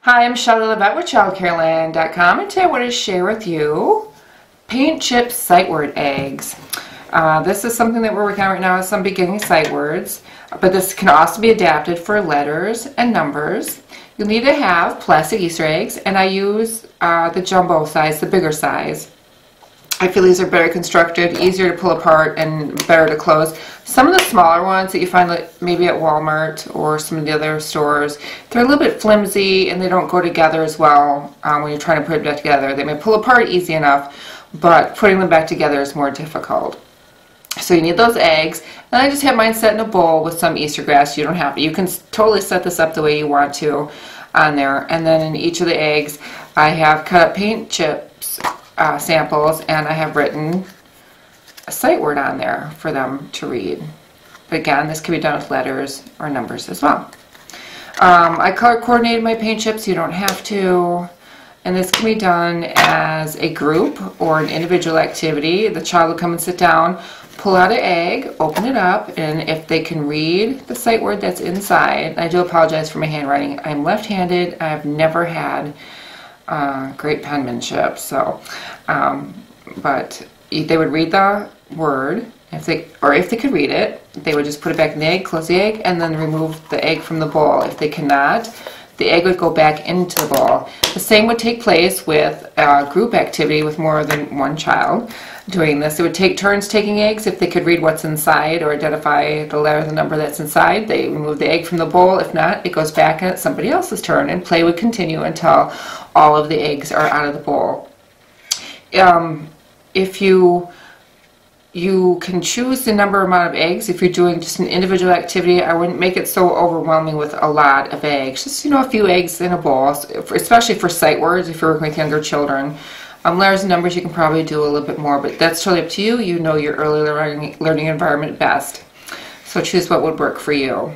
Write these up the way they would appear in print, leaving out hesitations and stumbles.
Hi, I'm Shelley Levette with ChildCareLand.com, and today I want to share with you paint chip sight word eggs. This is something that we're working on right now with some beginning sight words, but this can also be adapted for letters and numbers. You'll need to have plastic Easter eggs, and I use the jumbo size, the bigger size. I feel these are better constructed, easier to pull apart, and better to close. Some of the smaller ones that you find maybe at Walmart or some of the other stores, they're a little bit flimsy and they don't go together as well when you're trying to put it back together. They may pull apart easy enough, but putting them back together is more difficult. So you need those eggs, and I just have mine set in a bowl with some Easter grass. You don't have to. You can totally set this up the way you want to on there. And then in each of the eggs, I have cut up paint chips samples, and I have written a sight word on there for them to read. But again, this can be done with letters or numbers as well. I color coordinated my paint chips. You don't have to. And this can be done as a group or an individual activity. The child will come and sit down, pull out an egg, open it up, and if they can read the sight word that's inside, I do apologize for my handwriting. I'm left-handed. I've never had great penmanship, so but they would read the word. If they could read it, they would just put it back in the egg, close the egg, and then remove the egg from the bowl. If they cannot, the egg would go back into the bowl. The same would take place with a group activity with more than one child doing this. They would take turns taking eggs. If they could read what's inside or identify the letter or the number that's inside, they remove the egg from the bowl. If not, it goes back and it's somebody else's turn, and play would continue until all of the eggs are out of the bowl. If you can choose the amount of eggs. If you're doing just an individual activity, I wouldn't make it so overwhelming with a lot of eggs. Just, a few eggs in a bowl, especially for sight words if you're working with younger children. Letters and numbers, you can probably do a little bit more, but that's totally up to you. You know your early learning environment best. So choose what would work for you.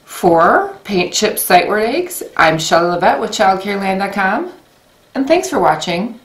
For paint chip sight word eggs, I'm Shelley Levette with ChildCareLand.com, and thanks for watching.